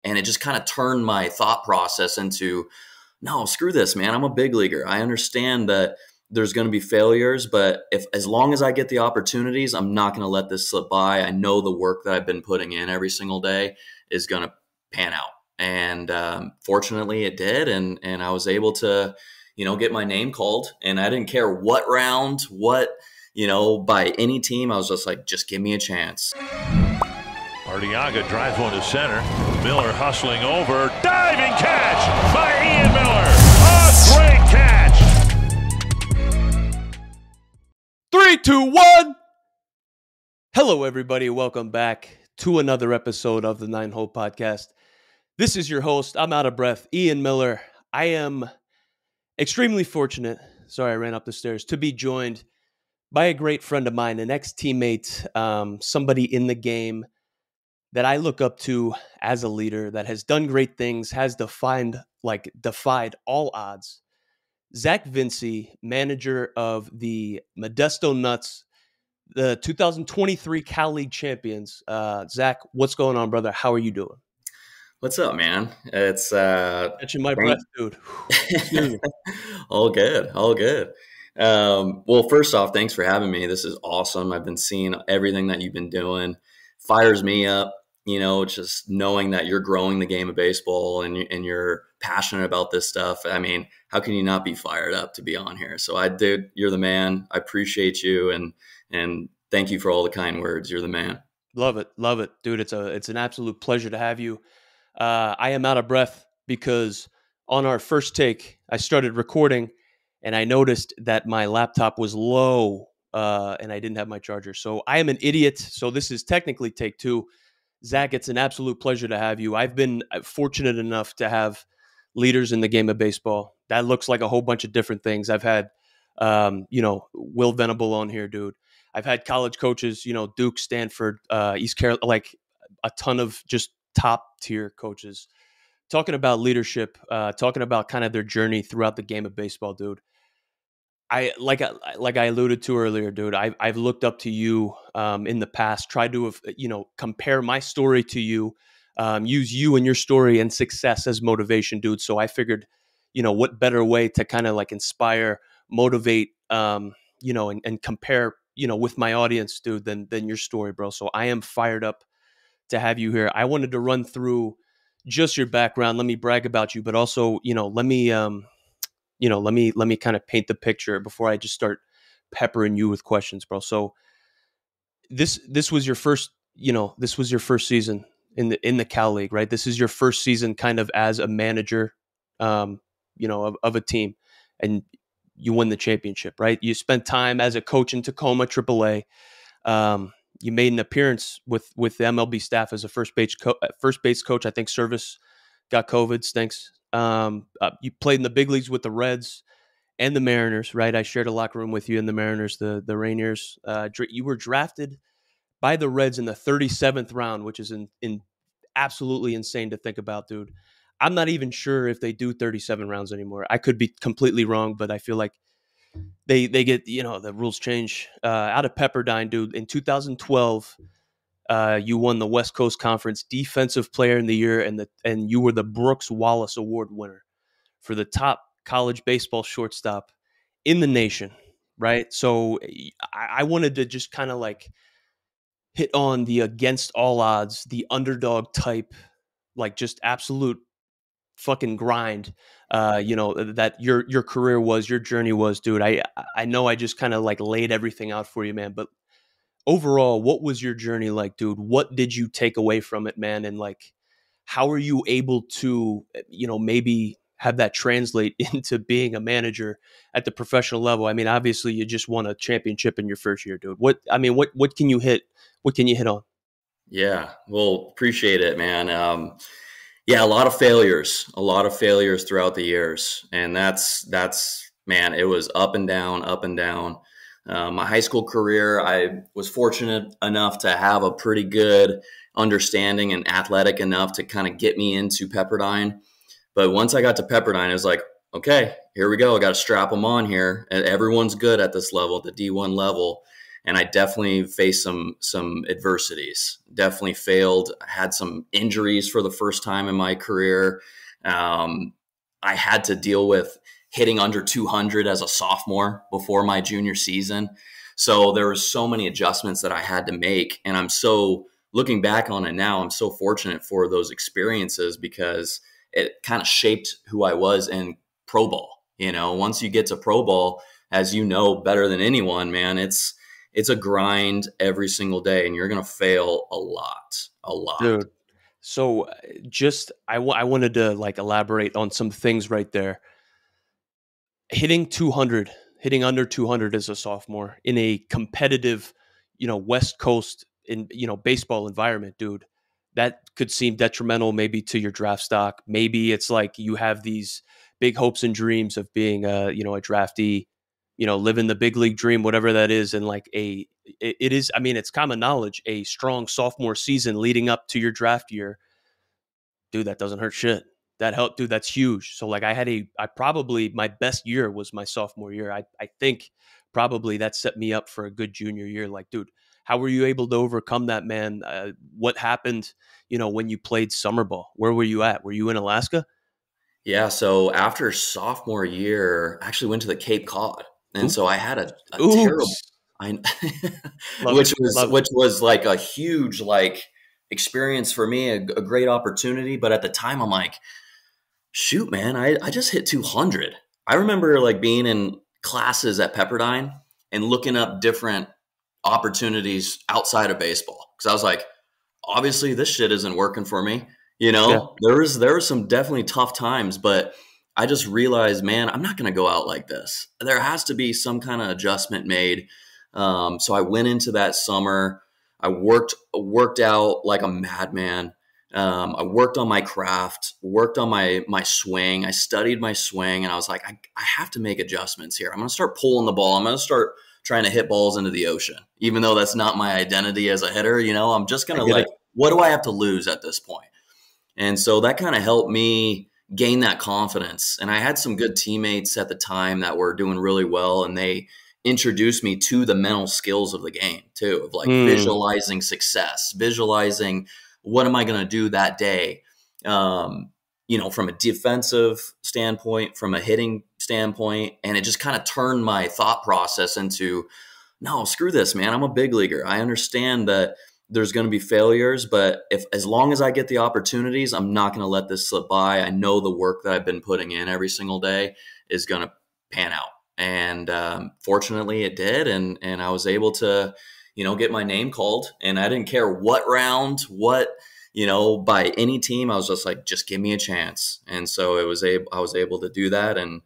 And it just kind of turned my thought process into, no, screw this, man. I'm a big leaguer. I understand that there's going to be failures, but as long as I get the opportunities, I'm not going to let this slip by. I know the work that I've been putting in every single day is going to pan out. And fortunately it did. And I was able to, get my name called, and I didn't care what round, by any team. I was just like, just give me a chance. Arteaga drives one to center. Miller hustling over. Diving catch by Ian Miller. A great catch. 3, 2, 1. Hello, everybody. Welcome back to another episode of the 9-Hole Podcast. This is your host. I'm out of breath, Ian Miller. I am extremely fortunate, sorry I ran up the stairs, to be joined by a great friend of mine, an ex-teammate, somebody in the game that I look up to as a leader, that has done great things, has defied all odds. Zach Vincej, manager of the Modesto Nuts, the 2023 Cal League champions. Zach, what's going on, brother? How are you doing? What's up, man? It's catching my breath, dude. All good. Well, first off, thanks for having me. This is awesome. I've been seeing everything that you've been doing. Fires me up, just knowing that you're growing the game of baseball and you're passionate about this stuff. I mean, how can you not be fired up to be on here? So you're the man. I appreciate you and thank you for all the kind words. You're the man. Love it, dude. It's an absolute pleasure to have you. I am out of breath because on our first take, I started recording and I noticed that my laptop was low and I didn't have my charger. So I am an idiot. So this is technically take 2. Zach, it's an absolute pleasure to have you. I've been fortunate enough to have leaders in the game of baseball. That looks like a whole bunch of different things. I've had, Will Venable on here, dude. I've had college coaches, Duke, Stanford, East Carolina, like a ton of just top tier coaches talking about leadership, talking about kind of their journey throughout the game of baseball, dude. I alluded to earlier, dude, I've looked up to you in the past, tried to compare my story to you, use you and your story and success as motivation, dude. So I figured, what better way to kind of like inspire, motivate, and compare, with my audience, dude, than your story, bro. So I am fired up to have you here. I wanted to run through just your background. Let me brag about you, but also, let me kind of paint the picture before I just start peppering you with questions, bro. So this was your first season in the Cal League, right? This is your first season kind of as a manager, of a team, and you won the championship, right? You spent time as a coach in Tacoma, AAA. You made an appearance with the MLB staff as a first base coach. I think Service got COVID. Stinks. You played in the big leagues with the Reds and the Mariners, right? I shared a locker room with you in the Mariners, the Rainiers. You were drafted by the Reds in the 37th round, which is in absolutely insane to think about, dude. I'm not even sure if they do 37 rounds anymore. I could be completely wrong, but I feel like they get, the rules change. Out of Pepperdine, dude, in 2012, you won the West Coast Conference Defensive Player in the Year, and you were the Brooks Wallace Award winner for the top college baseball shortstop in the nation, right? So I wanted to just kind of like hit on the against all odds, the underdog type, like just absolute fucking grind, that your career was, your journey was, dude. I know I just kind of like laid everything out for you, man, but overall, what was your journey like, dude? What did you take away from it, man? And like, how are you able to, maybe have that translate into being a manager at the professional level? I mean, obviously you just won a championship in your first year, dude. What can you hit? What can you hit on? Yeah. Well, appreciate it, man. Yeah, a lot of failures throughout the years. And that's, man, it was up and down, up and down. My high school career, I was fortunate enough to have a pretty good understanding and athletic enough to kind of get me into Pepperdine. But once I got to Pepperdine, it was like, okay, here we go. I got to strap them on here. And everyone's good at this level, the D1 level. and I definitely faced some adversities. Definitely failed. I had some injuries for the first time in my career. I had to deal with hitting under 200 as a sophomore before my junior season. So there were so many adjustments that I had to make. And looking back on it now, I'm so fortunate for those experiences because it kind of shaped who I was in pro ball. Once you get to pro ball, as you know better than anyone, man, it's a grind every single day, and you're going to fail a lot. Dude. So I wanted to elaborate on some things right there. Hitting 200, hitting under 200 as a sophomore in a competitive, West Coast baseball environment, dude, that could seem detrimental maybe to your draft stock. Maybe it's like you have these big hopes and dreams of being a draftee, living the big league dream, whatever that is. And it is, it's common knowledge, a strong sophomore season leading up to your draft year, dude, that doesn't hurt shit. That helped, dude. That's huge. So I probably, my best year was my sophomore year. I think probably that set me up for a good junior year. Dude, how were you able to overcome that, man? What happened, when you played summer ball? Where were you at? Were you in Alaska? Yeah. So after sophomore year, I actually went to the Cape Cod. And so I had a terrible, which was like a huge, experience for me, a great opportunity. But at the time I'm like, shoot, man, I just hit 200. I remember being in classes at Pepperdine and looking up different opportunities outside of baseball. Cause I was like, obviously this shit isn't working for me. Yeah. There was some definitely tough times, but I just realized, man, I'm not going to go out like this. There has to be some kind of adjustment made. So I went into that summer. I worked out like a madman. I worked on my craft, worked on my swing. I studied my swing, and I was like, I have to make adjustments here. I'm going to start pulling the ball. I'm going to start trying to hit balls into the ocean, even though that's not my identity as a hitter. I'm just going to what do I have to lose at this point? And so that kind of helped me gain that confidence. And I had some good teammates at the time that were doing really well, and they introduced me to the mental skills of the game too, of visualizing success, visualizing what am I going to do that day? From a defensive standpoint, from a hitting standpoint. And it just kind of turned my thought process into, no, screw this, man. I'm a big leaguer. I understand that there's going to be failures, but as long as I get the opportunities, I'm not going to let this slip by. I know the work that I've been putting in every single day is going to pan out. And fortunately it did. And I was able to, get my name called, and I didn't care what round, by any team. I was just like, just give me a chance. And so I was able to do that, and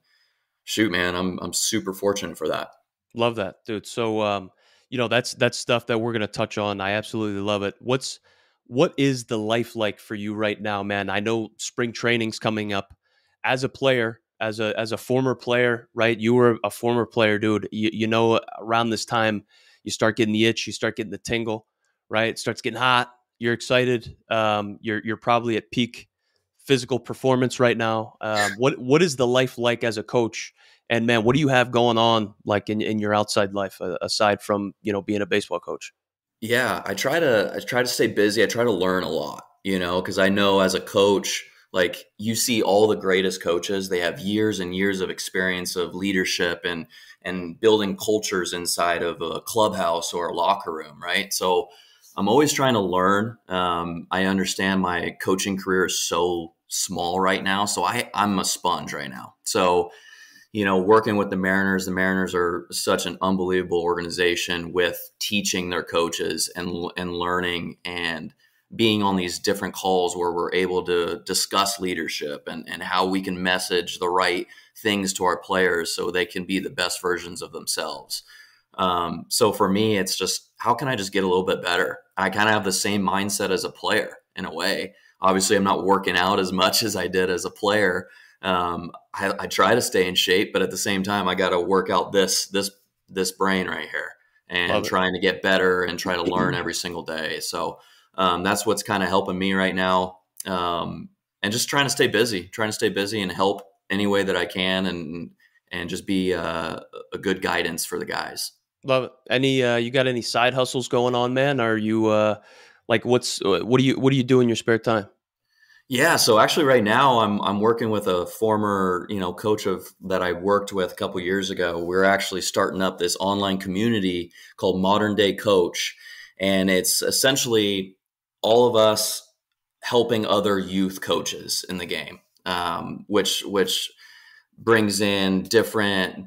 shoot, man, I'm super fortunate for that. Love that, dude. So, that's stuff that we're going to touch on. I absolutely love it. What is the life like for you right now, man? I know spring training's coming up. As a player, as a former player, right? You were a former player, dude. Around this time, you start getting the itch, you start getting the tingle, right? It starts getting hot. You're excited. You're probably at peak physical performance right now. What is the life like as a coach? And man, what do you have going on in your outside life aside from being a baseball coach? Yeah, I try to stay busy. I try to learn a lot, because I know as a coach, you see all the greatest coaches, they have years and years of experience of leadership and building cultures inside of a clubhouse or a locker room, right? So I'm always trying to learn. I understand my coaching career is so small right now, so I'm a sponge right now. So working with the Mariners are such an unbelievable organization with teaching their coaches and learning and being on these different calls where we're able to discuss leadership and how we can message the right things to our players so they can be the best versions of themselves. So for me, it's just, how can I just get a little bit better? I kind of have the same mindset as a player in a way. Obviously, I'm not working out as much as I did as a player. I try to stay in shape, but at the same time, I got to work out this brain right here and trying to get better and try to learn every single day. So that's what's kind of helping me right now. And just trying to stay busy and help any way that I can and just be a good guidance for the guys. Love it. Any you got any side hustles going on, man? Are you like what do you do in your spare time? Yeah, so actually right now I'm working with a former, coach of that I worked with a couple years ago. We're actually starting up this online community called Modern Day Coach, and it's essentially all of us helping other youth coaches in the game, which brings in different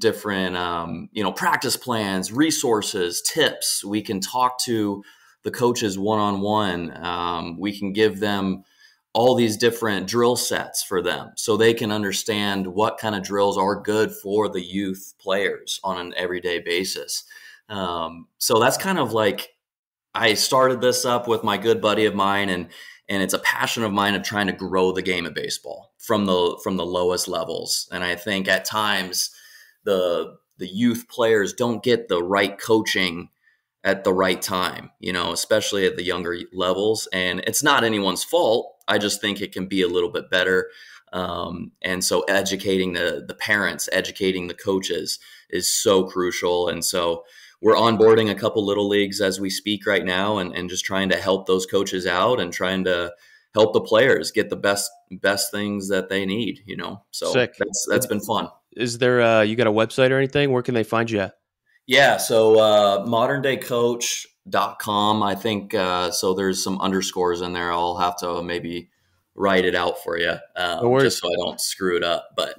practice plans, resources, tips. We can talk to the coaches one on one. We can give them all these different drill sets for them so they can understand what kind of drills are good for the youth players on an everyday basis. So that's kind of like, I started this up with my good buddy of mine, and it's a passion of mine of trying to grow the game of baseball from the lowest levels. And I think at times the youth players don't get the right coaching at the right time, especially at the younger levels. And it's not anyone's fault. I just think it can be a little bit better. And so educating the parents, educating the coaches is so crucial. And so we're onboarding a couple little leagues as we speak right now, and just trying to help those coaches out and trying to help the players get the best things that they need, So Sick. That's been fun. Is there you got a website or anything? Where can they find you at? Yeah, so moderndaycoach.com, I think. So there's some underscores in there. I'll have to maybe write it out for you, just so I don't screw it up. But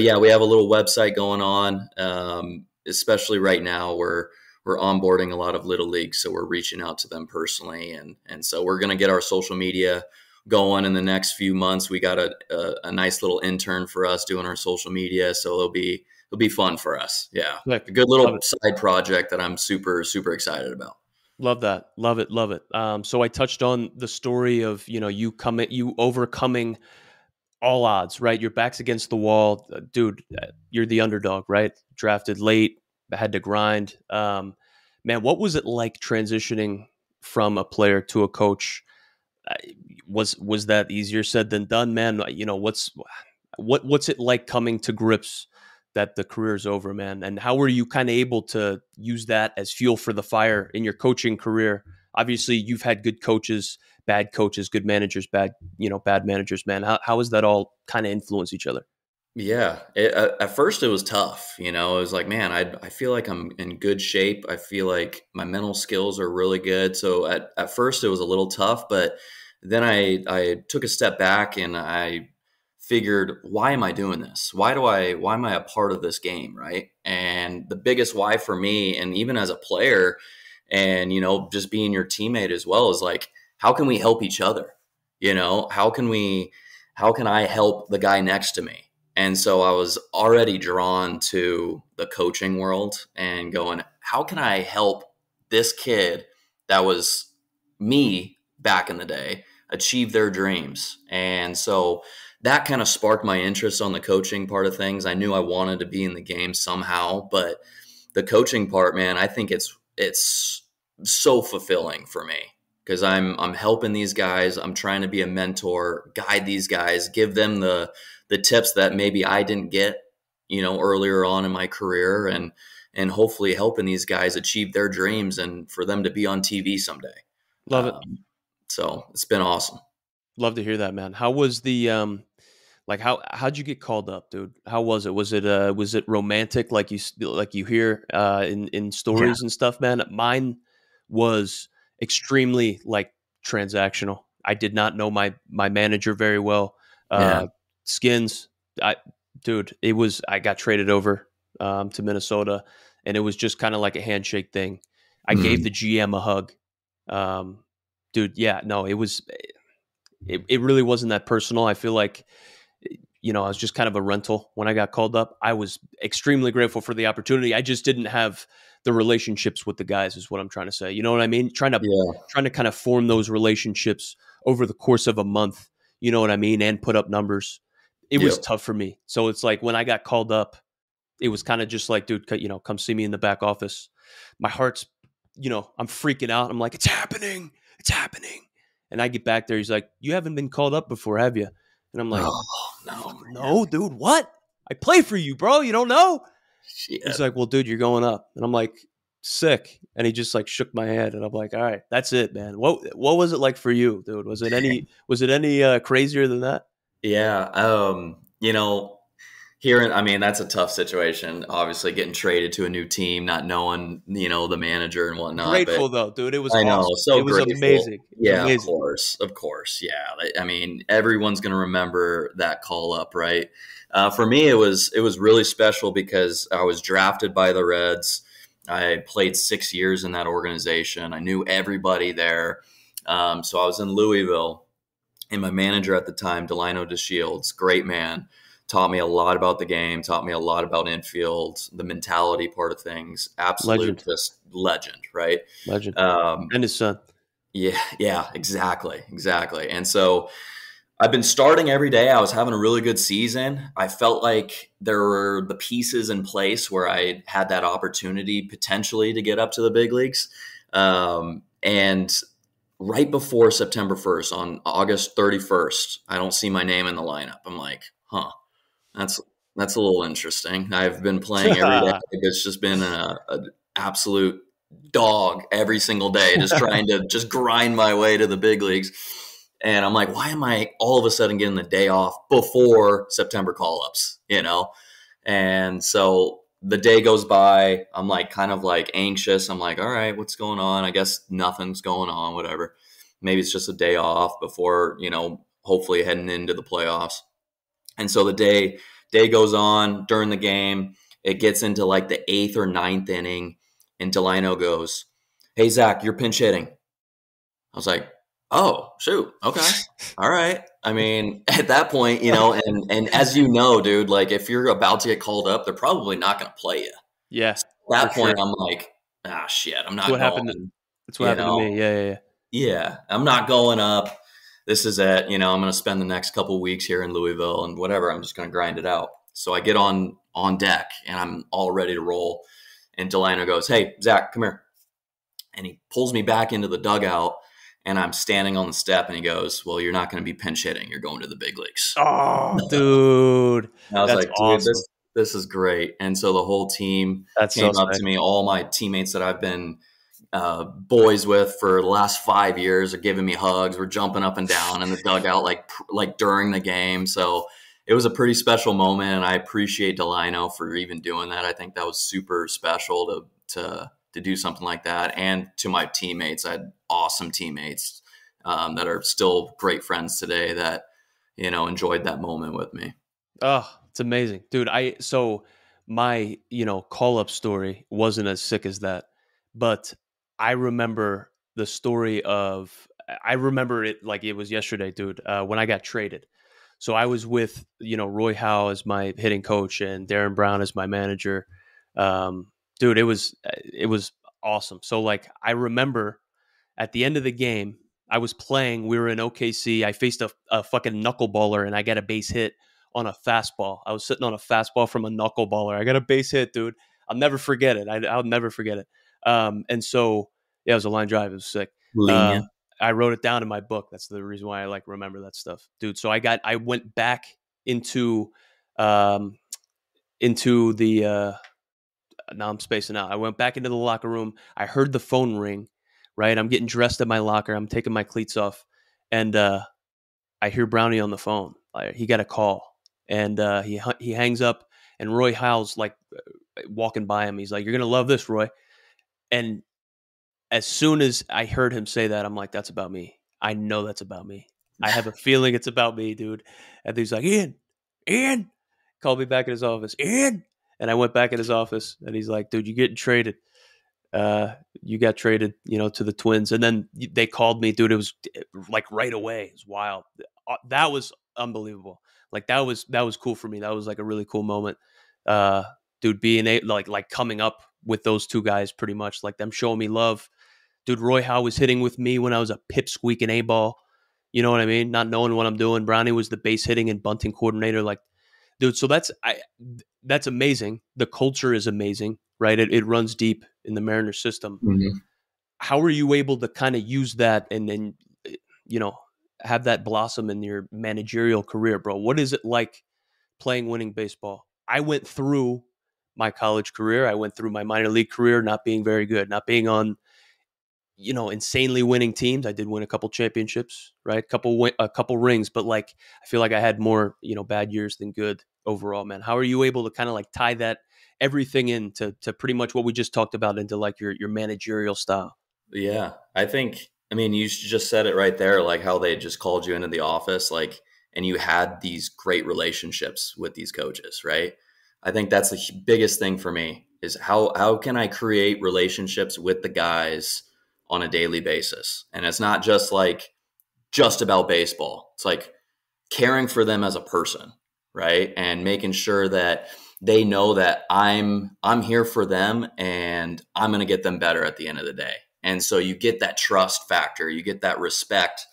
yeah, we have a little website going on. Especially right now, we're onboarding a lot of little leagues, so we're reaching out to them personally, and so we're going to get our social media going in the next few months. We got a nice little intern for us doing our social media, so it'll be fun for us. Yeah. Like, a good little side project that I'm super, super excited about. Love that. Love it. Love it. So I touched on the story of, you overcoming all odds, right? Your back's against the wall. Dude, you're the underdog, right? Drafted late, had to grind. Man, what was it like transitioning from a player to a coach? Was that easier said than done, man? What's it like coming to grips that the career's over, man? And how were you kind of able to use that as fuel for the fire in your coaching career? Obviously, you've had good coaches, bad coaches, good managers, bad managers, man. How does that all kind of influence each other? Yeah. At first it was tough. It was like, man, I feel like I'm in good shape. I feel like my mental skills are really good. So at first it was a little tough, but then I took a step back and I figured, why am I doing this? Why am I a part of this game? Right. And the biggest why for me, and even as a player and, just being your teammate as well, is like, how can we help each other? How can I help the guy next to me? And so I was already drawn to the coaching world and going, how can I help this kid that was me back in the day achieve their dreams? And so that kind of sparked my interest on the coaching part of things. I knew I wanted to be in the game somehow, but the coaching part, man, I think it's so fulfilling for me because I'm helping these guys. I'm trying to be a mentor, guide these guys, give them the tips that maybe I didn't get, earlier on in my career, and hopefully helping these guys achieve their dreams and for them to be on TV someday. Love it. So it's been awesome. Love to hear that, man. How was the how'd you get called up, dude? How was it? Was it romantic like you hear in stories and stuff, man? Mine was extremely transactional. I did not know my manager very well. Skins, I got traded over to Minnesota, and it was just kind of like a handshake thing. I gave the GM a hug. Dude, yeah, no, it really wasn't that personal. I feel like, I was just kind of a rental when I got called up. I was extremely grateful for the opportunity. I just didn't have the relationships with the guys, is what I'm trying to say. You know what I mean? Trying to kind of form those relationships over the course of a month, you know what I mean? And put up numbers. It was tough for me. So it's like when I got called up, it was kind of just like, dude, come see me in the back office. My heart's, I'm freaking out. I'm like, it's happening. It's happening. And I get back there. He's like, you haven't been called up before, have you? And I'm like, no, dude, what? I play for you, bro. You don't know? He's Shit. like, well, dude, you're going up. And I'm like, sick. And he just like shook my head. And I'm like, all right, that's it, man. What was it like for you, dude? Was it any crazier than that? Yeah. You know, I mean, that's a tough situation. Obviously, getting traded to a new team, not knowing, the manager and whatnot. But Grateful though, dude. It was I know, awesome. so It was grateful. amazing. It was Yeah, amazing. of course. Yeah, I mean, everyone's going to remember that call up, right? For me, it was really special because I was drafted by the Reds. I played 6 years in that organization. I knew everybody there. So I was in Louisville, and my manager at the time, Delino DeShields, great man, taught me a lot about the game, taught me a lot about infield, the mentality part of things. Absolute Legend. just legend, right? Legend. Um, And his son. yeah, exactly. And so I've been starting every day. I was having a really good season. I felt like there were the pieces in place where I had that opportunity potentially to get up to the big leagues. And right before September 1st, on August 31st, I don't see my name in the lineup. I'm like, that's that's a little interesting. I've been playing every day. It's just been a absolute dog every single day, just trying to just grind my way to the big leagues. And I'm like, why am I all of a sudden getting the day off before September call-ups, And so the day goes by. I'm like kind of like anxious. I'm like, all right, what's going on? I guess nothing's going on, whatever. Maybe it's just a day off before, hopefully heading into the playoffs. And so the day goes on during the game. It gets into like the 8th or 9th inning, and Delino goes, "Hey, Zach, you're pinch hitting." I was like, "Oh, shoot. Okay. All right." I mean, at that point, and as you know, dude, like if you're about to get called up, they're probably not going to play you. Yeah. So at that For sure. point, I'm like, shit, I'm That's not what happened. going, That's what you happened to know, me. Yeah. yeah, I'm not going up. This is it. I'm going to spend the next couple of weeks here in Louisville and whatever. I'm just going to grind it out. So I get on deck and I'm all ready to roll. And Delano goes, "Hey, Zach, come here." And he pulls me back into the dugout, and I'm standing on the step, and he goes, "Well, you're not going to be pinch hitting. You're going to the big leagues." Oh, dude. And I was That's like, "Dude, awesome. this is great." And so the whole team That's so came up sick. to me. All my teammates that I've been boys with for the last 5 years are giving me hugs. We're jumping up and down in the dugout like during the game. So it was a pretty special moment, and I appreciate Delino for even doing that. I think that was super special to do something like that. And to my teammates, I had awesome teammates that are still great friends today that enjoyed that moment with me. Oh, it's amazing, dude. So my call up story wasn't as sick as that, but I remember the story of I remember it like it was yesterday, dude. When I got traded, so I was with Roy Howe as my hitting coach and Darren Brown as my manager. Dude, it was awesome. So like I remember at the end of the game, I was playing. We were in OKC. I faced a fucking knuckleballer, and I got a base hit on a fastball. I was sitting on a fastball from a knuckleballer. I got a base hit, dude. I'll never forget it. I'll never forget it. And so, yeah, it was a line drive. It was sick. Uh, Lenient. I wrote it down in my book. That's the reason why I like remember that stuff, dude. So I went back um, into the. Now I'm spacing out. I went back into the locker room. I heard the phone ring. Right, I'm getting dressed at my locker. I'm taking my cleats off, and I hear Brownie on the phone. He got a call, and he hangs up, and Roy Howe's like walking by him. He's like, "You're gonna love this, Roy." And as soon as I heard him say that, I'm like, "That's about me. I know that's about me. I have a feeling it's about me, dude." And he's like, Ian, called me back in his office, Ian. And I went back in his office, and he's like, "Dude, you're getting traded. You got traded, to the Twins." And then they called me, dude. It was like right away. It was wild. That was unbelievable. Like that was cool for me. That was like a really cool moment. Dude, being like coming up with those two guys, pretty much like them showing me love. Dude, Roy Howe was hitting with me when I was a pipsqueaking A ball. You know what I mean? Not knowing what I'm doing. Brownie was the base hitting and bunting coordinator. Like, dude, so that's amazing. The culture is amazing, right? It runs deep in the Mariners system. Mhm. How are you able to kind of use that and then, have that blossom in your managerial career, bro? What is it like playing winning baseball? I went through my college career. I went through my minor league career not being very good, not being on, insanely winning teams. I did win a couple championships, right? A couple rings, but like I feel like I had more, bad years than good overall, man. How are you able to kind of like tie that everything into pretty much what we just talked about into like your managerial style? Yeah, I mean, you just said it right there, like how they just called you into the office, like, and you had these great relationships with these coaches, right? I think that's the biggest thing for me is how can I create relationships with the guys on a daily basis? And it's not just about baseball. It's like caring for them as a person, right? And making sure that they know that I'm here for them and I'm going to get them better at the end of the day. And so you get that trust factor, you get that respect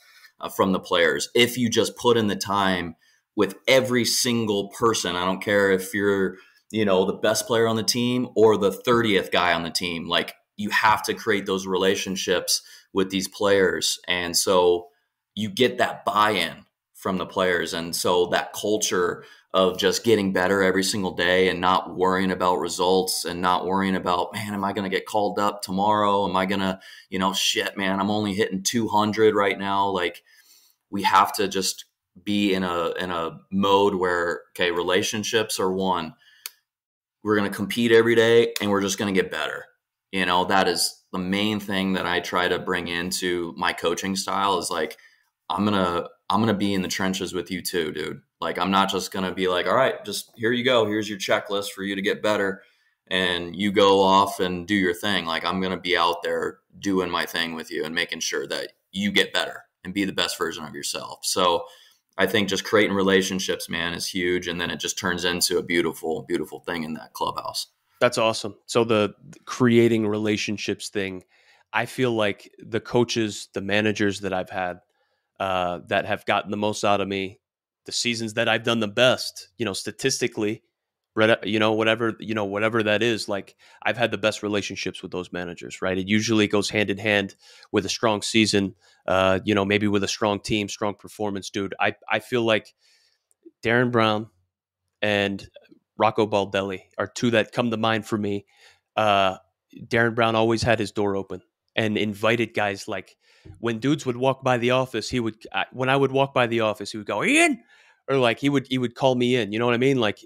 from the players. If you just put in the time with every single person, I don't care if you're, the best player on the team or the 30th guy on the team, like you have to create those relationships with these players. And so you get that buy-in from the players. And so that culture of just getting better every single day and not worrying about results and not worrying about, man, am I going to get called up tomorrow? Am I going to, shit, man, I'm only hitting 200 right now. Like we have to just be in a mode where, okay, relationships are one. We're going to compete every day and we're just going to get better. That is the main thing that I try to bring into my coaching style is like, I'm going to be in the trenches with you too, dude. Like, I'm not just going to be like, all right, just here you go. Here's your checklist for you to get better. And you go off and do your thing. Like, I'm going to be out there doing my thing with you and making sure that you get better and be the best version of yourself. So I think just creating relationships, man, is huge. And then it just turns into a beautiful, beautiful thing in that clubhouse. That's awesome. So the creating relationships thing, I feel like the coaches, the managers that I've had that have gotten the most out of me, the seasons that I've done the best, statistically, whatever that is, like I've had the best relationships with those managers, right? It usually goes hand in hand with a strong season, maybe with a strong team, strong performance, dude. I feel like Darren Brown and Rocco Baldelli are two that come to mind for me. Darren Brown always had his door open and invited guys. Like when dudes would walk by the office, when I would walk by the office, he would go, "Ian," or like he would call me in. You know what I mean? Like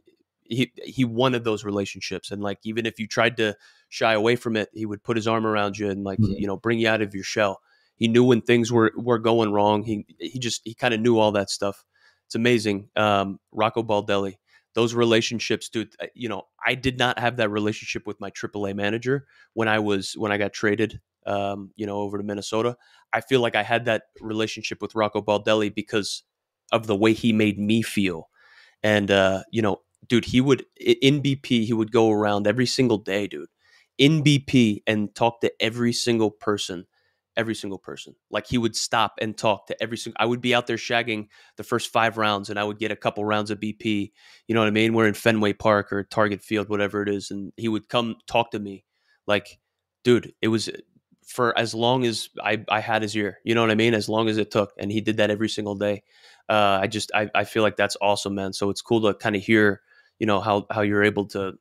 he wanted those relationships, and like even if you tried to shy away from it, he would put his arm around you and like bring you out of your shell. He knew when things were going wrong. He kind of knew all that stuff. It's amazing. Rocco Baldelli. Those relationships, dude, I did not have that relationship with my AAA manager when I got traded, over to Minnesota. I feel like I had that relationship with Rocco Baldelli because of the way he made me feel. And, dude, in BP, he would go around every single day, dude, in BP and talk to every single person. Like he would stop and talk to every single. I would be out there shagging the first 5 rounds, and I would get a couple rounds of BP. You know what I mean? We're in Fenway Park or Target Field, whatever it is, and he would come talk to me. Like, dude, it was for as long as I had his ear. You know what I mean? As long as it took, and he did that every single day. I feel like that's awesome, man. So it's cool to kind of hear, how you're able to,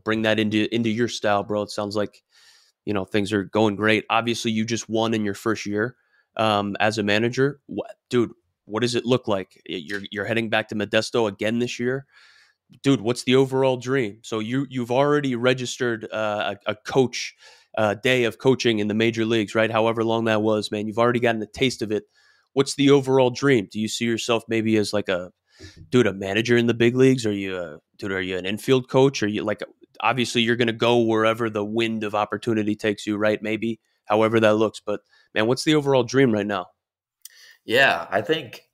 bring that into your style, bro. It sounds like things are going great. Obviously, you just won in your first year as a manager. Dude, what does it look like? You're heading back to Modesto again this year. Dude, what's the overall dream? So you've already registered a coach day of coaching in the major leagues, right? However long that was, man. You've already gotten a taste of it. What's the overall dream? Do you see yourself maybe as like a manager in the big leagues? Are you an infield coach? Are you like, obviously you're going to go wherever the wind of opportunity takes you, right? Maybe however that looks, but man, what's the overall dream right now? Yeah,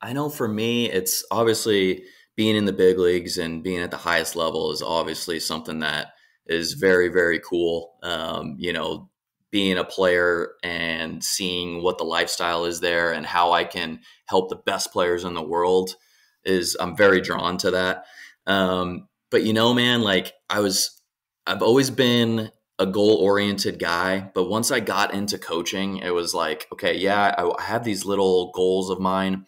I know for me, it's obviously being in the big leagues and being at the highest level is obviously something that is very, very cool. Being a player and seeing what the lifestyle is there and how I can help the best players in the world I'm very drawn to that. But man, like I've always been a goal-oriented guy, but once I got into coaching, it was like, okay, yeah, I have these little goals of mine,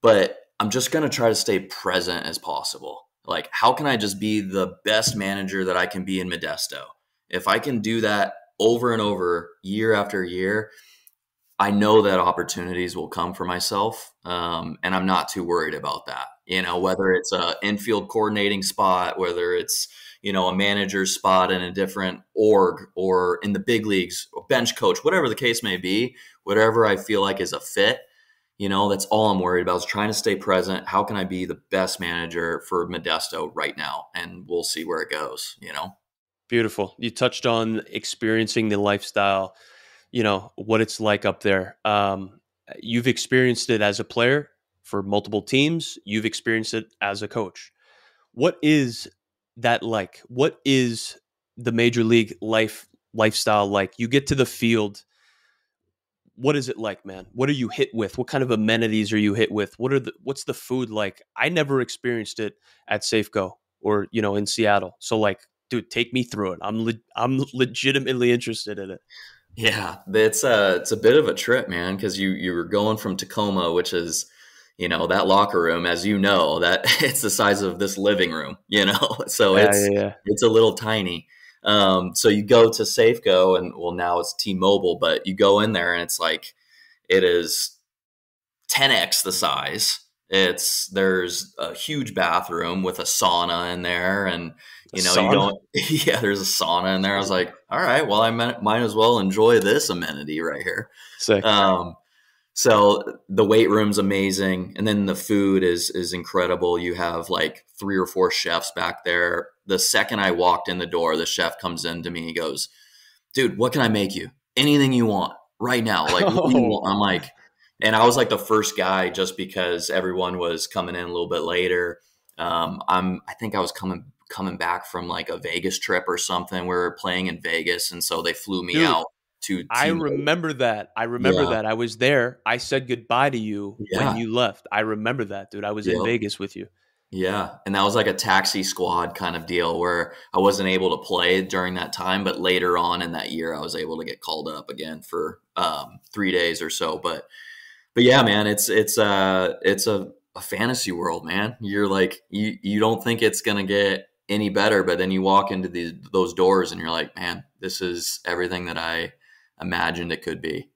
but I'm just going to try to stay present as possible. Like, how can I just be the best manager that I can be in Modesto? If I can do that over and over, year after year, I know that opportunities will come for myself, and I'm not too worried about that. Whether it's a infield coordinating spot, whether it's a manager's spot in a different org, or in the big leagues, a bench coach, whatever the case may be, whatever I feel like is a fit. That's all I'm worried about, is trying to stay present. How can I be the best manager for Modesto right now? And we'll see where it goes. Beautiful. You touched on experiencing the lifestyle, what it's like up there. You've experienced it as a player for multiple teams. You've experienced it as a coach. What is that like? What is the major league lifestyle like? You get to the field. What is it like, man? What are you hit with? What kind of amenities are you hit with? What's the food like? I never experienced it at Safeco or, in Seattle. So like, dude, take me through it. I'm legitimately interested in it. Yeah, it's a bit of a trip, man, because you were going from Tacoma, which is, that locker room, as that it's the size of this living room, so Yeah. it's a little tiny. So you go to Safeco, and now it's T-Mobile, but you go in there and it's like, it is 10x the size. There's a huge bathroom with a sauna in there, and you don't. Yeah, there's a sauna in there. I was like, all right, well, I might as well enjoy this amenity right here. Sick. So the weight room's amazing, and then the food is incredible. You have like 3 or 4 chefs back there. The second I walked in the door, the chef comes in to me. He goes, "Dude, what can I make you? Anything you want right now. Like, what do you want?" I'm like, and I was like the first guy, just because everyone was coming in a little bit later. I think I was coming back from like a Vegas trip or something. We were playing in Vegas, and so they flew me out to I remember that. I was there. I said goodbye to you when you left. I remember that, dude. I was in Vegas with you. Yeah. And that was like a taxi squad kind of deal, where I wasn't able to play during that time, but later on in that year, I was able to get called up again for 3 days or so. But yeah, man, it's a fantasy world, man. You're like, you don't think it's going to get any better, but then you walk into those doors and you're like, man, this is everything that I imagined it could be,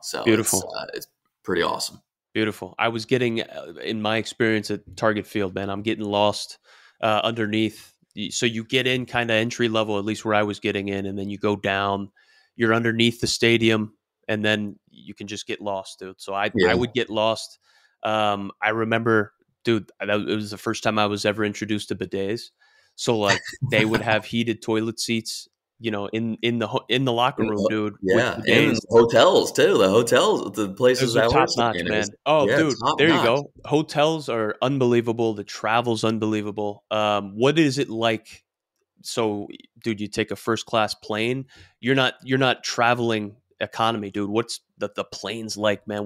so beautiful. It's pretty awesome. Beautiful. I was getting, in my experience at Target Field, man, I'm getting lost underneath. So you get in kind of entry level, at least where I was getting in, and then you go down, you're underneath the stadium, and then you can just get lost, dude. So I would get lost. I remember, dude, it was the first time I was ever introduced to bidets. So like they would have heated toilet seats, in the locker room, dude. Yeah, and hotels too. The places that top notch, man. Oh, yeah, dude, there you go. Hotels are unbelievable. The travel's unbelievable. What is it like? So, dude, you take a first class plane. You're not traveling economy, dude. What's the planes like, man?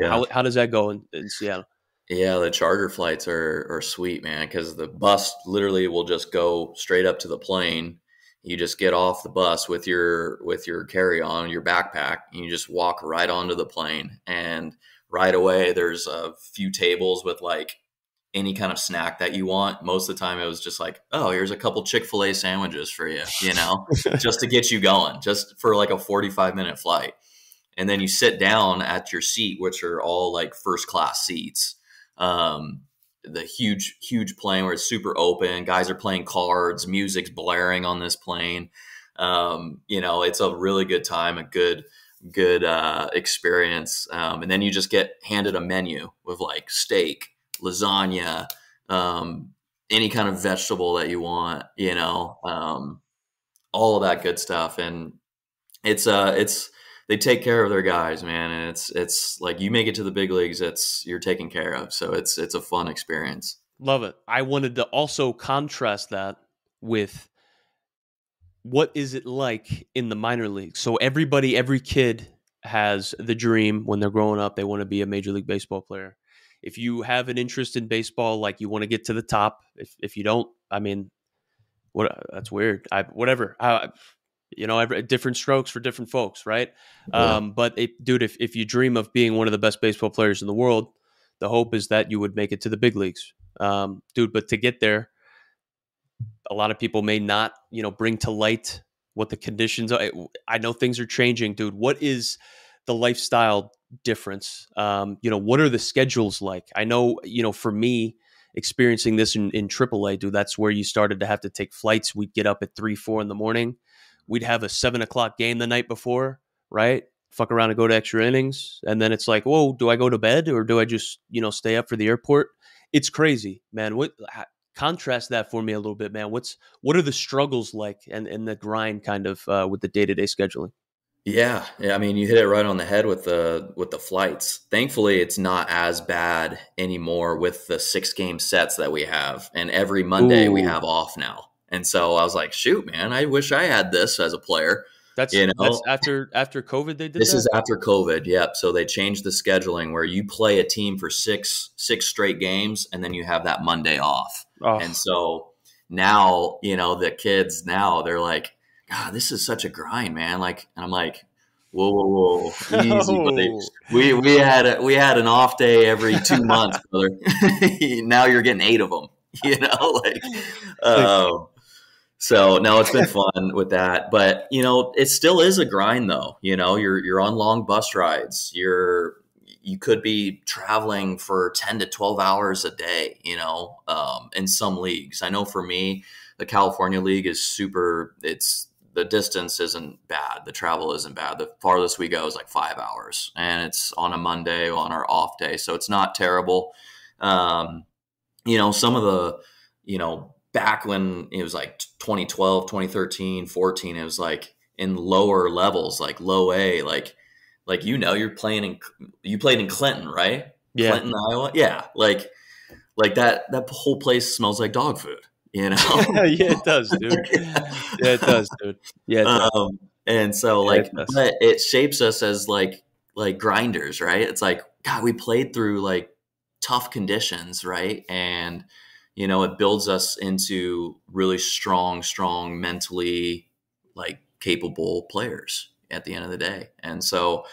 How does that go in Seattle? Yeah, the charter flights are sweet, man, because the bus literally will just go straight up to the plane. You just get off the bus with your carry-on, your backpack, and you just walk right onto the plane. And right away, there's a few tables with like any kind of snack that you want. Most of the time, it was just like, oh, here's a couple Chick-fil-A sandwiches for you, just to get you going, just for like a 45-minute flight. And then you sit down at your seat, which are all like first-class seats. The huge plane where it's super open. Guys are playing cards, music's blaring on this plane. It's a really good time, a good experience. And then you just get handed a menu with like steak, lasagna, any kind of vegetable that you want, all of that good stuff. And they take care of their guys, man. And it's like, you make it to the big leagues, you're taken care of. So it's a fun experience. Love it. I wanted to also contrast that with what is it like in the minor leagues. So every kid has the dream when they're growing up. They want to be a Major League Baseball player. If you have an interest in baseball, like you want to get to the top. If you don't, I mean, that's weird. Whatever. Different strokes for different folks, right? Yeah. But dude, if you dream of being one of the best baseball players in the world, the hope is that you would make it to the big leagues, dude. But to get there, a lot of people may not, bring to light what the conditions are. I know things are changing, dude. What is the lifestyle difference? What are the schedules like? I know, for me, experiencing this in AAA, dude, that's where you started to have to take flights. We'd get up at 3, 4 in the morning. We'd have a 7 o'clock game the night before, right? Fuck around and go to extra innings. And then it's like, whoa, do I go to bed or do I just, stay up for the airport? It's crazy, man. Contrast that for me a little bit, man. What are the struggles like and the grind kind of with the day-to-day scheduling? Yeah. I mean, you hit it right on the head with the flights. Thankfully, it's not as bad anymore with the 6-game sets that we have. And every Monday we have off now. And so I was like, shoot, man, I wish I had this as a player. That's after COVID they did this that? Is after COVID, yep. So they changed the scheduling where you play a team for six straight games, and then you have that Monday off. Oh. And so now, the kids now, they're like, God, this is such a grind, man. Like, and I'm like, whoa, easy, buddy. We had an off day every 2 months, brother. Now you're getting 8 of them, So no, it's been fun with that, but it still is a grind though. You're on long bus rides. You could be traveling for 10 to 12 hours a day, in some leagues. I know for me, the California League is the distance isn't bad. The travel isn't bad. The farthest we go is like 5 hours, and it's on a Monday on our off day. So it's not terrible. Some of the, back when it was like 2012, 2013, 14, it was like in lower levels, like low A, you played in Clinton, right? Yeah. Clinton, Iowa. Yeah. Like that whole place smells like dog food, Yeah, it does, dude. Yeah, it does, dude. Yeah, it does. And so but it shapes us as like grinders, right? It's like, God, we played through like tough conditions, right? And it builds us into really strong, mentally capable players at the end of the day. And so,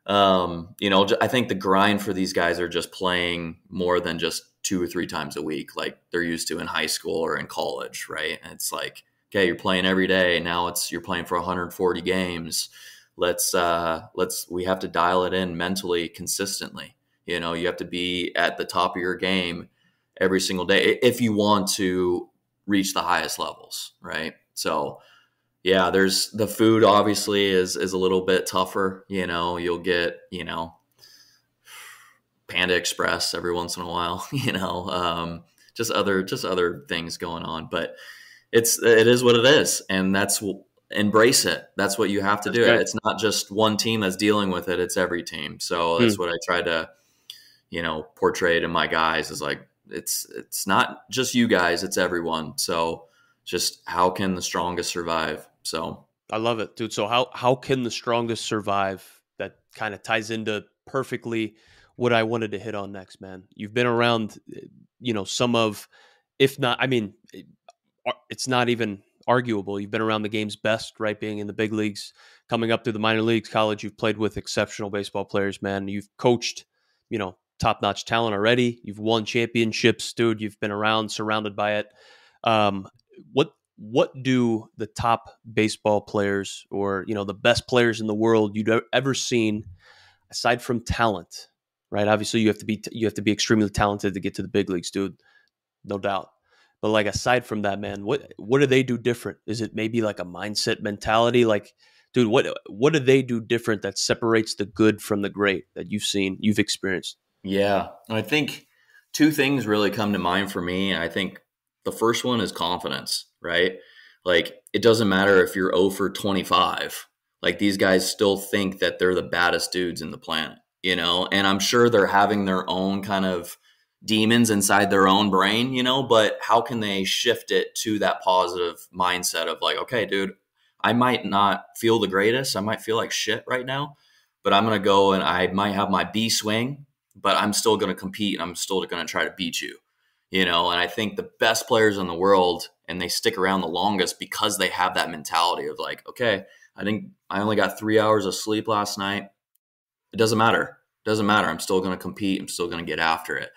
I think the grind for these guys are just playing more than just 2 or 3 times a week, like they're used to in high school or in college, right? And it's like, okay, you're playing every day. Now you're playing for 140 games. We have to dial it in mentally consistently. You have to be at the top of your game every single day if you want to reach the highest levels, right? So yeah, there's the food obviously is a little bit tougher. You'll get, Panda Express every once in a while, just other things going on, but it is what it is. And embrace it. That's what you have to do. Right. It's not just one team that's dealing with it. It's every team. So that's what I try to, portray to my guys is like, it's not just you guys, it's everyone. So just how can the strongest survive? So I love it, dude. So how can the strongest survive? That kind of ties into perfectly what I wanted to hit on next, man. You've been around, some of, if not, I mean, it's not even arguable. You've been around the game's best, right? Being in the big leagues, coming up through the minor leagues, college, you've played with exceptional baseball players, man. You've coached, top-notch talent already. You've won championships, dude. You've been around, surrounded by it. What do the top baseball players or, the best players in the world you've ever seen, aside from talent, right? Obviously, you have to be extremely talented to get to the big leagues, dude. No doubt. But aside from that, man, what do they do different? Is it maybe like a mindset mentality? Like, dude, what do they do different that separates the good from the great that you've seen, you've experienced? Yeah, I think 2 things really come to mind for me. I think the first one is confidence, right? Like, it doesn't matter if you're 0 for 25. Like, these guys still think that they're the baddest dudes in the planet, And I'm sure they're having their own kind of demons inside their own brain, but how can they shift it to that positive mindset of like, okay, dude, I might not feel the greatest. I might feel like shit right now, but I'm going to go and I might have my B swing, but I'm still going to compete and I'm still going to try to beat you, And I think the best players in the world, and they stick around the longest because they have that mentality of like, okay, I only got 3 hours of sleep last night. It doesn't matter. I'm still going to compete. I'm still going to get after it.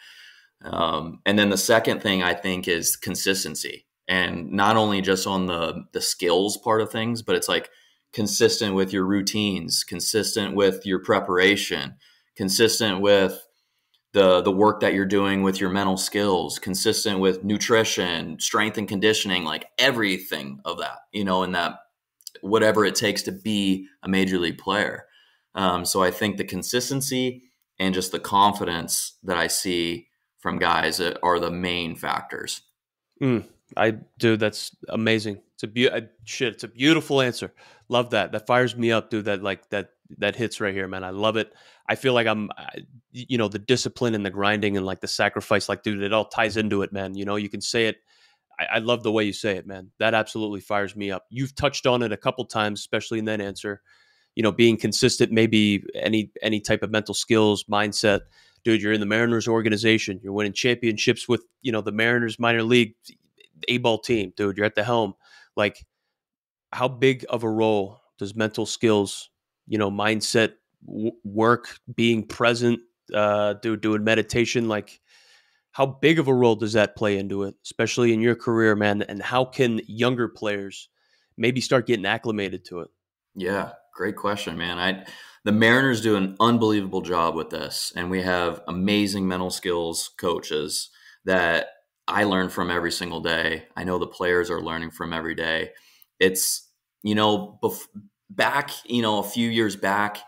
And then the second thing I think is consistency, And not only just on the skills part of things, but it's like consistent with your routines, consistent with your preparation, consistent with the work that you're doing with your mental skills, consistent with nutrition, strength and conditioning, like everything of that, and that whatever it takes to be a major league player. So I think the consistency and just the confidence that I see from guys are the main factors. Dude, that's amazing. It's a beautiful answer. Love that. That fires me up, dude. That hits right here, man. I love it. I feel like the discipline and the grinding and like the sacrifice, like, dude, it all ties into it, man. You can say it. I love the way you say it, man. That absolutely fires me up. You've touched on it a couple times, especially in that answer. Being consistent, maybe any type of mental skills, mindset. Dude, you're in the Mariners organization. You're winning championships with, the Mariners minor league A-ball team, dude. You're at the helm. Like, how big of a role does mental skills, mindset, work, being present, doing meditation, like, how big of a role does that play into it, especially in your career, man? And how can younger players maybe start getting acclimated to it? Yeah, great question, man. The Mariners do an unbelievable job with this, and we have amazing mental skills coaches that I learn from every single day. I know the players are learning from every day. It's, back, a few years back,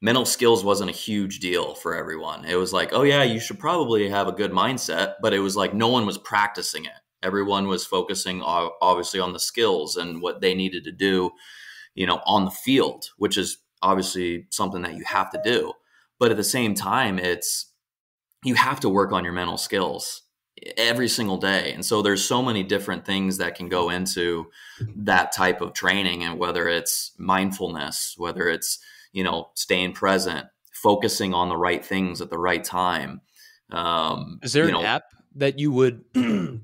mental skills wasn't a huge deal for everyone. It was like, oh yeah, you should probably have a good mindset, but it was like no one was practicing it. Everyone was focusing obviously on the skills and what they needed to do, on the field, which is obviously something that you have to do. But at the same time, you have to work on your mental skills every single day. And so there's so many different things that can go into that type of training, and whether it's mindfulness, whether it's, staying present, focusing on the right things at the right time. Is there an app that you would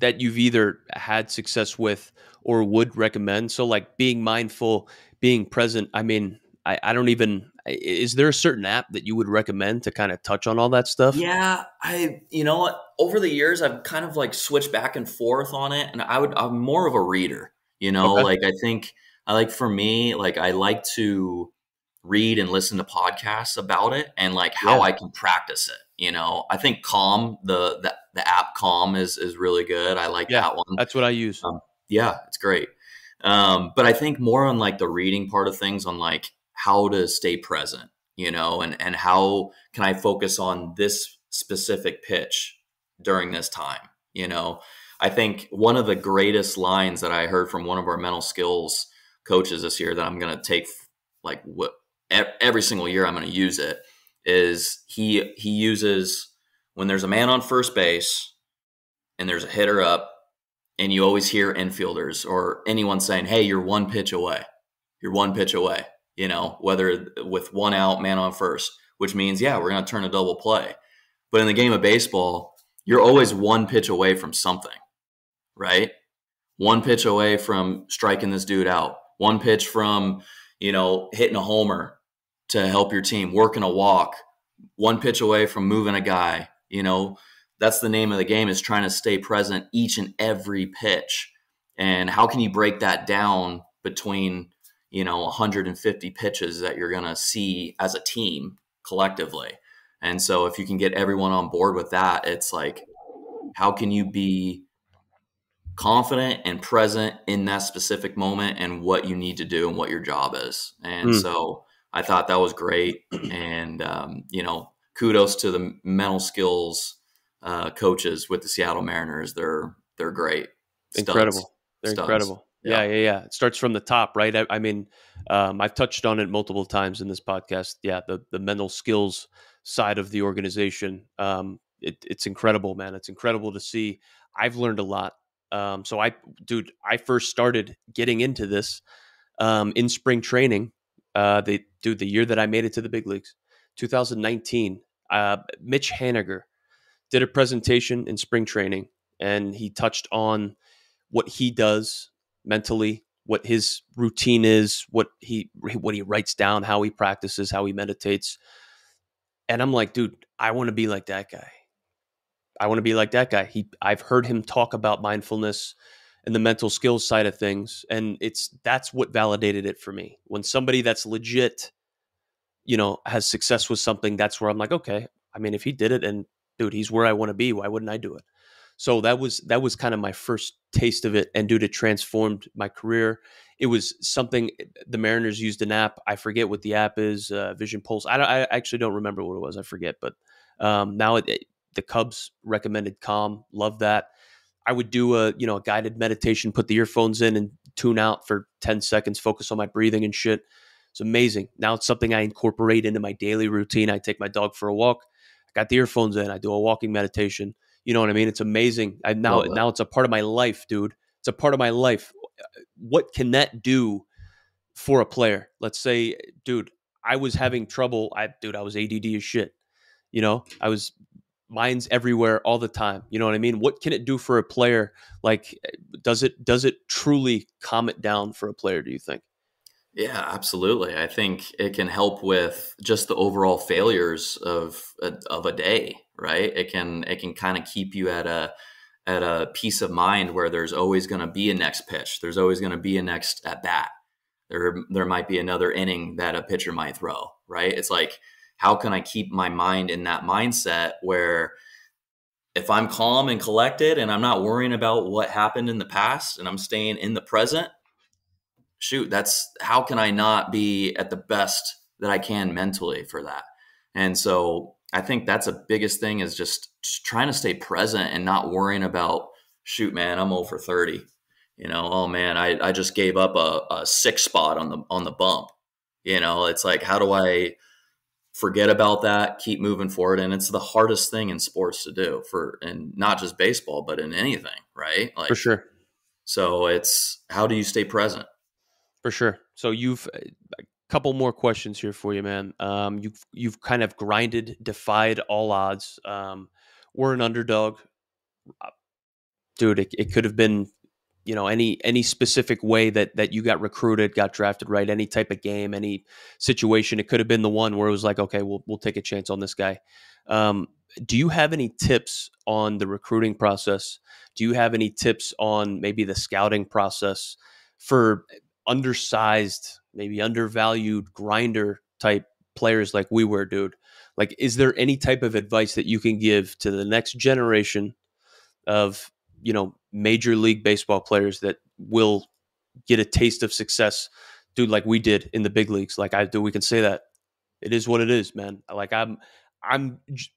that you've either had success with or would recommend? So like being mindful, being present. I mean, I don't even, is there a certain app that you would recommend to kind of touch on all that stuff? Yeah, what, over the years, I've kind of like switched back and forth on it, and I'm more of a reader, Okay. like for me, like I like to read and listen to podcasts about it and like how I can practice it. I think Calm, the app Calm is really good. I like that one. That's what I use. Yeah, it's great. But I think more on like the reading part of things, on like how to stay present, and how can I focus on this specific pitch during this time. I think one of the greatest lines that I heard from one of our mental skills coaches this year that I'm going to take, like, every single year I'm going to use it, is he uses, when there's a man on first base and there's a hitter up, and you always hear infielders or anyone saying, hey, you're one pitch away. You're one pitch away, whether with one out, man on first, which means, yeah, we're going to turn a double play. But in the game of baseball, you're always one pitch away from something, right? One pitch away from striking this dude out. One pitch from, hitting a homer to help your team, working a walk. One pitch away from moving a guy. That's the name of the game, is trying to stay present each and every pitch. And how can you break that down between, 150 pitches that you're going to see as a team collectively? And so if you can get everyone on board with that, it's like, how can you be confident and present in that specific moment and what you need to do and what your job is? And so I thought that was great. And, kudos to the mental skills coaches with the Seattle Mariners. They're great. Incredible. They're incredible. Yeah. It starts from the top, right? I mean, I've touched on it multiple times in this podcast. Yeah, the mental skills side of the organization. It's incredible, man. It's incredible to see. I've learned a lot. So I first started getting into this in spring training. The year that I made it to the big leagues, 2019. Mitch Haniger did a presentation in spring training, and he touched on what he does mentally, what his routine is, what he writes down, how he practices, how he meditates. And I'm like, dude, I want to be like that guy. I've heard him talk about mindfulness and the mental skills side of things. And that's what validated it for me. When somebody that's legit, has success with something, that's where I'm like, okay, I mean, if he did it and dude, he's where I want to be, why wouldn't I do it? So that was kind of my first taste of it. And dude, it transformed my career. It was something the Mariners used an app. I forget what the app is, Vision Pulse. I actually don't remember what it was. I forget, but now the Cubs recommended Calm. Love that. I would do a guided meditation, put the earphones in and tune out for 10 seconds, focus on my breathing and shit. It's amazing. Now it's something I incorporate into my daily routine. I take my dog for a walk. I got the earphones in. I do a walking meditation. You know what I mean? It's amazing. Now it's a part of my life, dude. It's a part of my life. What can that do for a player? Let's say, dude, I was having trouble. I was ADD as shit. Mine's everywhere all the time. You know what I mean? What can it do for a player? Like, does it truly calm it down for a player, do you think? Yeah, absolutely. I think it can help with just the overall failures of a day, right? It can kind of keep you at a peace of mind where there's always going to be a next pitch. There's always going to be a next at bat. There might be another inning that a pitcher might throw, right? It's like, how can I keep my mind in that mindset where if I'm calm and collected and I'm not worrying about what happened in the past and I'm staying in the present, shoot, that's how can I not be at the best that I can mentally for that? And so I think that's the biggest thing is just trying to stay present and not worrying about, shoot, man, I'm 0 for 30. Oh man, I just gave up a 6 spot on the bump. It's like, how do I forget about that, keep moving forward? And it's the hardest thing in sports to do and not just baseball, but in anything, right? Like, for sure. So it's, how do you stay present? For sure. So you've a couple more questions here for you, man. You've kind of defied all odds. We're an underdog, dude. It could have been, any specific way that you got recruited, got drafted, right? Any type of game, any situation. It could have been the one where it was like, okay, we'll take a chance on this guy. Do you have any tips on the recruiting process? Do you have any tips on maybe the scouting process for undersized, maybe undervalued grinder type players like we were, dude? Like, is there any type of advice that you can give to the next generation of, Major League Baseball players that will get a taste of success, dude, like we did in the big leagues? Like we can say that it is what it is, man. Like I'm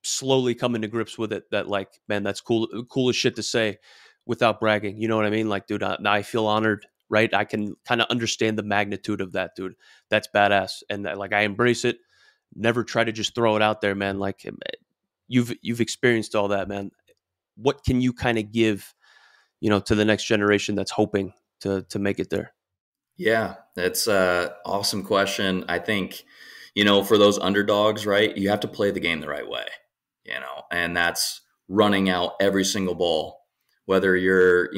slowly coming to grips with it that, like, man, that's coolest shit to say without bragging. You know what I mean? Like, dude, now I feel honored, right? I can kind of understand the magnitude of that, dude. That's badass. And like, I embrace it. Never try to just throw it out there, man. Like, you've experienced all that, man. What can you kind of give, to the next generation that's hoping to make it there? Yeah, that's an awesome question. I think, for those underdogs, right, you have to play the game the right way, and that's running out every single ball, whether you're,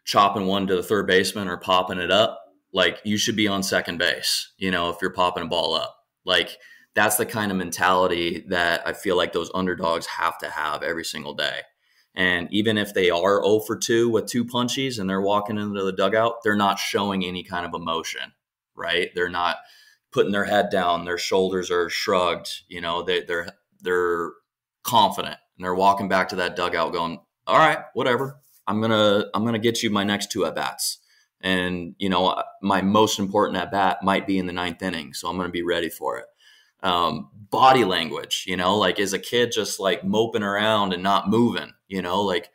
chopping one to the third baseman or popping it up. Like, you should be on second base, if you're popping a ball up. Like, that's the kind of mentality that I feel like those underdogs have to have every single day. And even if they are 0 for 2 with 2 punchies and they're walking into the dugout, they're not showing any kind of emotion, right? They're not putting their head down. Their shoulders are shrugged. They're confident, and they're walking back to that dugout going, all right, whatever. I'm gonna get you my next 2 at bats. And, my most important at bat might be in the 9th inning. So I'm going to be ready for it. Body language, like, is a kid just like moping around and not moving, like,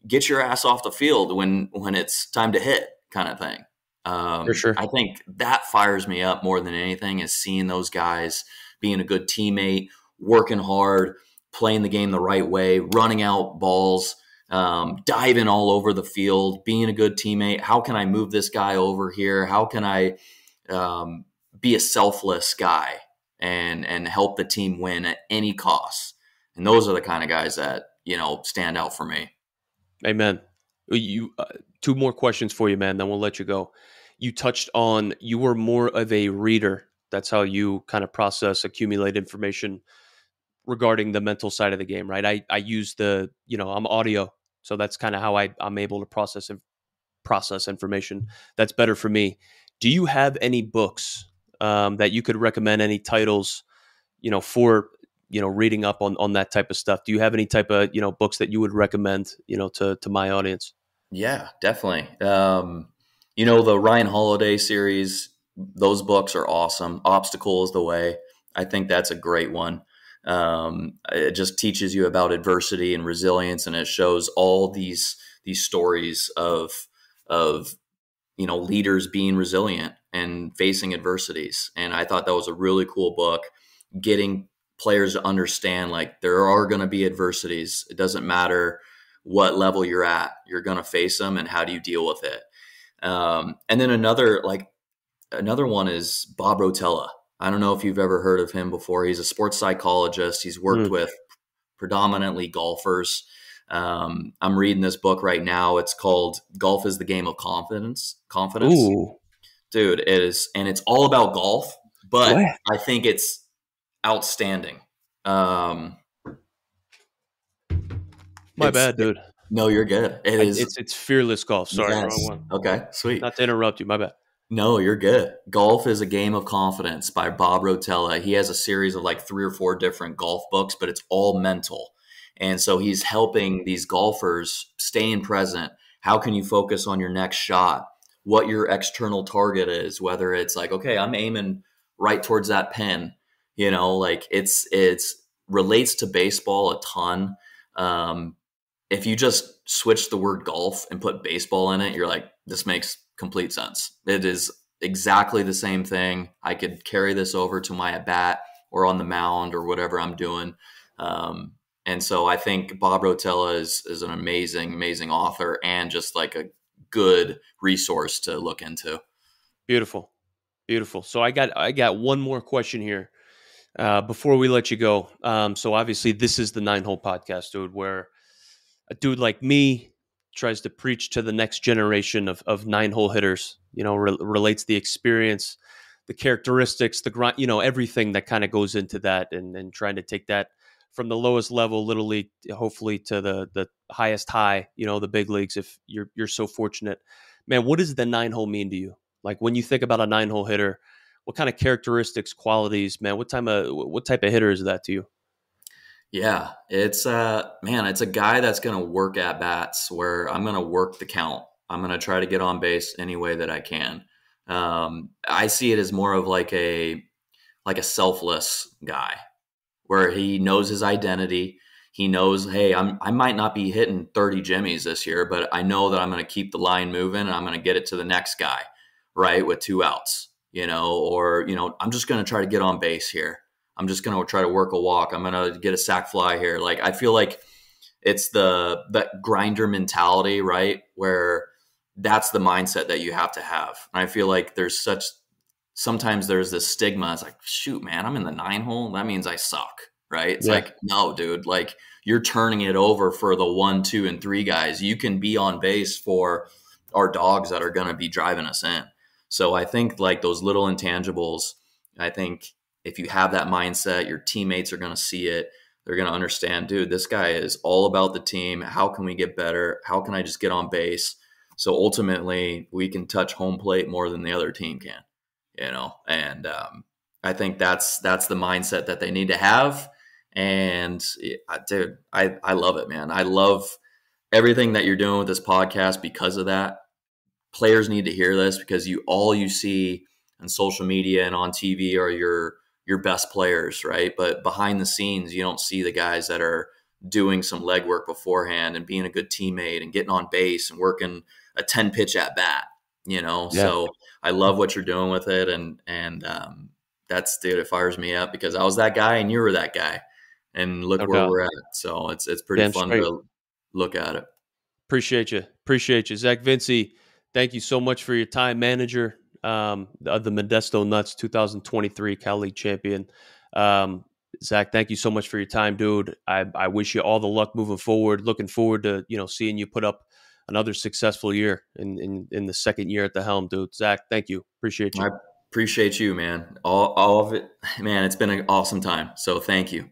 get your ass off the field when it's time to hit, kind of thing. For sure. I think that fires me up more than anything, is seeing those guys being a good teammate, working hard, playing the game the right way, running out balls, diving all over the field, being a good teammate. How can I move this guy over here? How can I be a selfless guy and help the team win at any cost? And those are the kind of guys that, stand out for me. Amen. You 2 more questions for you, man, then we'll let you go. You touched on, you were more of a reader. That's how you kind of process, accumulate information regarding the mental side of the game, right? I use I'm audio, so that's kind of how I'm able to process process information that's better for me. Do you have any books that you could recommend? Any titles, for reading up on that type of stuff? Do you have any type of books that you would recommend to my audience? Yeah, definitely. The Ryan Holiday series, those books are awesome. Obstacle is the Way. I think that's a great one. It just teaches you about adversity and resilience, and it shows all these stories of leaders being resilient and facing adversities. And I thought that was a really cool book, getting players to understand like there are going to be adversities. It doesn't matter what level you're at, you're going to face them, and how do you deal with it. And then another one is Bob Rotella. I don't know if you've ever heard of him before. He's a sports psychologist. He's worked with predominantly golfers. I'm reading this book right now. It's called Golf is the Game of Confidence. Ooh. Dude, it is. And it's all about golf, but What? I think it's outstanding. My bad, dude. No, you're good. It is. It's Fearless Golf. Sorry, Yes. wrong one. Okay, sweet. Not to interrupt you. My bad. No, you're good. Golf is a Game of Confidence by Bob Rotella. He has a series of like 3 or 4 different golf books, but it's all mental. And so he's helping these golfers staying present. How can you focus on your next shot? What your external target is, whether it's like, okay, I'm aiming right towards that pin, like it's relates to baseball a ton. If you just switch the word golf and put baseball in it, you're like, this makes complete sense. It is exactly the same thing. I could carry this over to my at bat or on the mound or whatever I'm doing. And so I think Bob Rotella is an amazing author and just like a good resource to look into. Beautiful. So I got one more question here before we let you go. So obviously this is the 9-Hole Podcast, dude, where a dude like me tries to preach to the next generation of 9-hole hitters, relates the experience, the characteristics, the grind, everything that kind of goes into that, and trying to take that from the lowest level, Little League, hopefully to the highest high, the big leagues, if you're so fortunate. Man, what does the 9-hole mean to you? Like when you think about a 9-hole hitter, what kind of characteristics, qualities, man, what type of hitter is that to you? Yeah, it's it's a guy that's going to work at bats where I'm going to work the count. I'm going to try to get on base any way that I can. I see it as more of like a selfless guy where he knows his identity. He knows, hey, I might not be hitting 30 jimmies this year, but I know that I'm going to keep the line moving and I'm going to get it to the next guy, right, with 2 outs, or I'm just going to try to get on base here. I'm just going to try to work a walk. I'm going to get a sac fly here. Like, I feel like it's that grinder mentality, right? Where that's the mindset that you have to have. And I feel like sometimes there's this stigma. It's like, shoot, man, I'm in the 9-hole. That means I suck, right? It's like, no, dude, like you're turning it over for the 1, 2, and 3 guys. You can be on base for our dogs that are going to be driving us in. So I think like those little intangibles, I think, if you have that mindset, your teammates are going to see it. They're going to understand, dude, this guy is all about the team. How can we get better? How can I just get on base? So ultimately, we can touch home plate more than the other team can, And I think that's the mindset that they need to have. And dude, I love it, man. I love everything that you're doing with this podcast because of that. Players need to hear this because all you see on social media and on TV are your best players, right? But behind the scenes, you don't see the guys that are doing some legwork beforehand and being a good teammate and getting on base and working a 10 pitch at bat, So I love what you're doing with it. And that's, dude, it fires me up because I was that guy and you were that guy and look where we're at. So it's pretty fun to look at it. Appreciate you. Zach Vincej, thank you so much for your time, manager. The Modesto Nuts 2023 Cal League champion. Zach, thank you so much for your time, dude. I wish you all the luck moving forward. Looking forward to seeing you put up another successful year in the second year at the helm, dude. Zach, thank you. Appreciate you. I appreciate you, man. All of it, man. It's been an awesome time. So thank you.